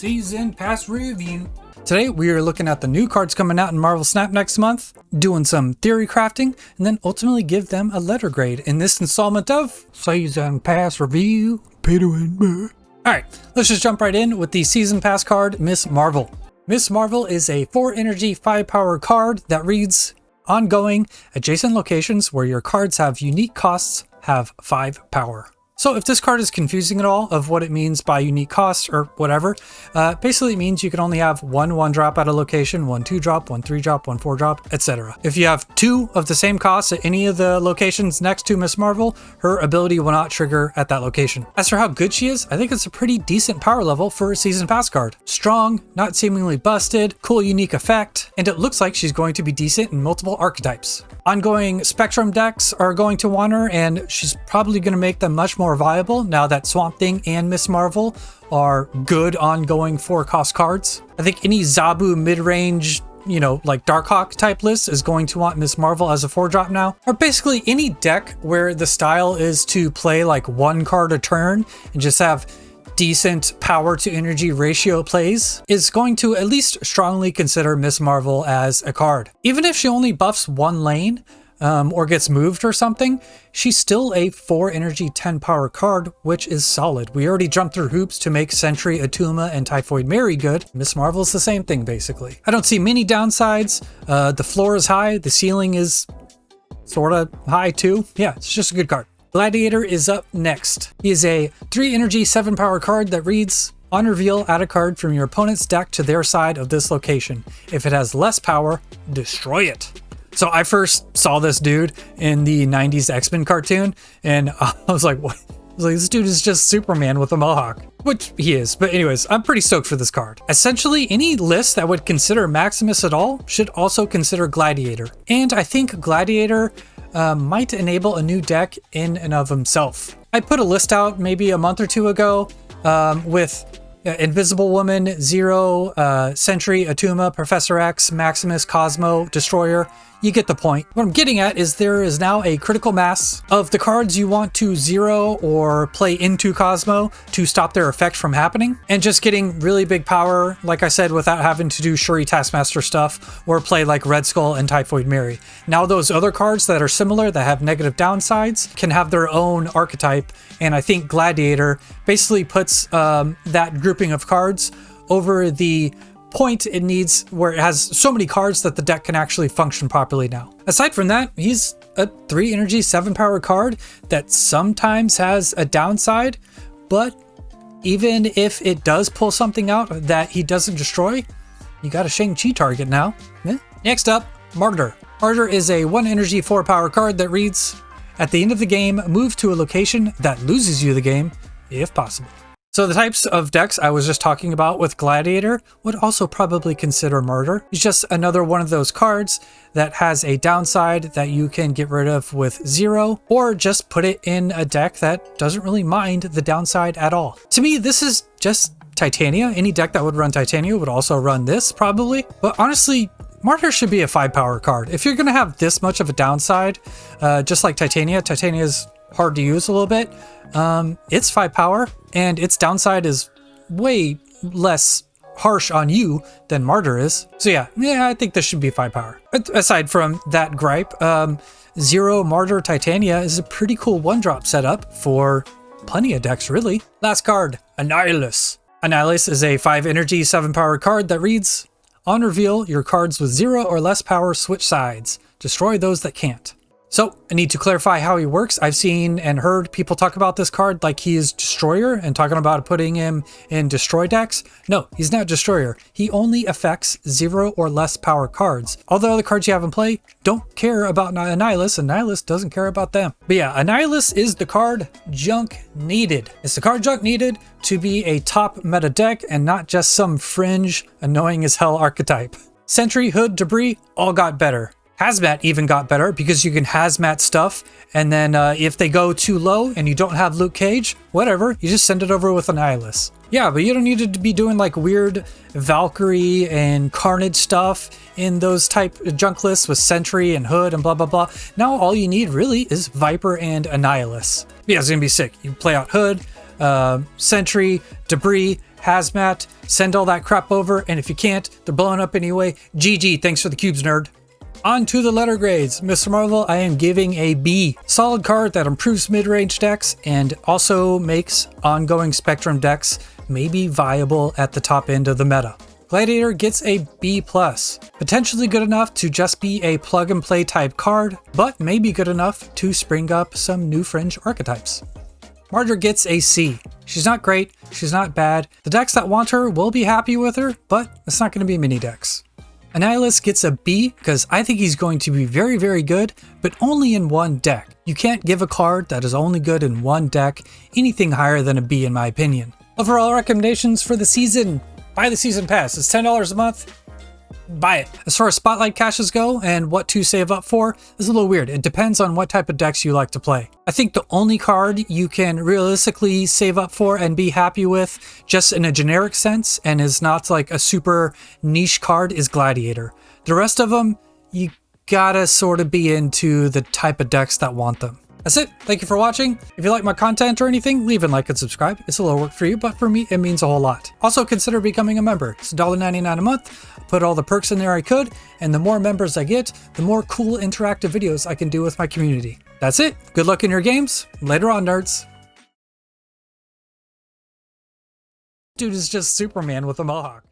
Season Pass Review. Today we are looking at the new cards coming out in Marvel Snap next month, doing some theory crafting, and then ultimately give them a letter grade in this installment of Season Pass Review. Alright, let's just jump right in with the Season Pass card, Miss Marvel. Miss Marvel is a 4 energy 5 power card that reads, ongoing, adjacent locations where your cards have unique costs have 5 power. So if this card is confusing at all of what it means by unique cost or whatever, basically it means you can only have one 1-drop at a location, one 2-drop, one 3-drop, one 4-drop, etc. If you have 2 of the same cost at any of the locations next to Miss Marvel, her ability will not trigger at that location. As for how good she is, I think it's a pretty decent power level for a Season Pass card. Strong, not seemingly busted, cool unique effect, and it looks like she's going to be decent in multiple archetypes. Ongoing Spectrum decks are going to want her, and she's probably going to make them much more viable now that Swamp Thing and Miss Marvel are good ongoing 4-cost cards. I think any Zabu mid-range, like Darkhawk type list is going to want Miss Marvel as a 4-drop now. Or basically any deck where the style is to play like 1 card a turn and just have decent power to energy ratio plays is going to at least strongly consider Miss Marvel as a card. Even if she only buffs 1 lane, or gets moved or something, she's still a 4 energy 10 power card, which is solid. We already jumped through hoops to make Sentry, Atuma, and Typhoid Mary good. Miss Marvel's the same thing, basically. I don't see many downsides. The floor is high, the ceiling is sorta high too. Yeah, it's just a good card. Gladiator is up next. He is a 3 energy 7 power card that reads, on reveal, add a card from your opponent's deck to their side of this location. If it has less power, destroy it. So I first saw this dude in the 90s X-Men cartoon, and I was like, what? I was like, this dude is just Superman with a mohawk, which he is. But anyways, I'm pretty stoked for this card. Essentially, any list that would consider Maximus at all should also consider Gladiator. And I think Gladiator might enable a new deck in and of himself. I put a list out maybe a month or 2 ago with Invisible Woman, Zero, Sentry, Atuma, Professor X, Maximus, Cosmo, Destroyer. You get the point. What I'm getting at is there is now a critical mass of the cards you want to zero or play into Cosmo to stop their effect from happening, and just getting really big power, like I said, without having to do Shuri Taskmaster stuff or play like Red Skull and Typhoid Mary. Now those other cards that are similar that have negative downsides can have their own archetype, and I think Gladiator basically puts that grouping of cards over the point it needs, where it has so many cards that the deck can actually function properly now. Aside from that, he's a 3 energy 7 power card that sometimes has a downside, but even if it does pull something out that he doesn't destroy, you got a Shang-Chi target now. Next up, Martyr. Martyr is a 1 energy 4 power card that reads, at the end of the game, move to a location that loses you the game, if possible. So the types of decks I was just talking about with Gladiator would also probably consider Martyr. It's just another one of those cards that has a downside that you can get rid of with 0, or just put it in a deck that doesn't really mind the downside at all. To me, this is just Titania. Any deck that would run Titania would also run this probably. But honestly, Martyr should be a 5 power card. If you're going to have this much of a downside, just like Titania is hard to use a little bit. It's 5 power, and its downside is way less harsh on you than Martyr is. So yeah, I think this should be 5 power. Aside from that gripe, 0 Martyr Titania is a pretty cool 1-drop setup for plenty of decks, really. Last card, Annihulus. Annihulus is a 5 energy 7 power card that reads, on reveal, your cards with 0 or less power switch sides. Destroy those that can't. So I need to clarify how he works. I've seen and heard people talk about this card like he is Destroyer and talking about putting him in Destroy decks. No, he's not Destroyer. He only affects 0 or less power cards. All the other cards you have in play don't care about Annihulus, and Annihulus doesn't care about them. But yeah, Annihulus is the card junk needed. It's the card junk needed to be a top meta deck and not just some fringe, annoying as hell archetype. Sentry, Hood, Debris all got better. Hazmat even got better because you can hazmat stuff, and then if they go too low and you don't have Luke Cage, whatever, you just send it over with Annihilus. Yeah, but you don't need to be doing like weird Valkyrie and Carnage stuff in those type of junk lists with Sentry and Hood and blah blah blah. Now all you need really is Viper and Annihilus. Yeah, it's gonna be sick. You play out Hood, Sentry, Debris, hazmat, send all that crap over, and if you can't, they're blowing up anyway. GG, thanks for the cubes, nerd. On to the letter grades. Mr. Marvel, I am giving a B. Solid card that improves mid-range decks and also makes ongoing Spectrum decks maybe viable at the top end of the meta. Gladiator gets a B+. Potentially good enough to just be a plug-and-play type card, but maybe good enough to spring up some new fringe archetypes. Martyr gets a C. She's not great, she's not bad. The decks that want her will be happy with her, but it's not going to be mini decks. Annihulus gets a B because I think he's going to be very, very good, but only in one deck. You can't give a card that is only good in one deck anything higher than a B in my opinion. Overall recommendations for the season: buy the season pass. It's $10 a month. Buy it. As far as spotlight caches go and what to save up for is a little weird. It depends on what type of decks you like to play. I think the only card you can realistically save up for and be happy with just in a generic sense and is not like a super niche card is Gladiator. The rest of them, you gotta sort of be into the type of decks that want them. That's it. Thank you for watching. If you like my content or anything, leave a like and subscribe. It's a little work for you, but for me, it means a whole lot. Also, consider becoming a member. It's $1.99 a month. I put all the perks in there I could, and the more members I get, the more cool interactive videos I can do with my community. That's it. Good luck in your games. Later on, nerds. Dude is just Superman with a mohawk.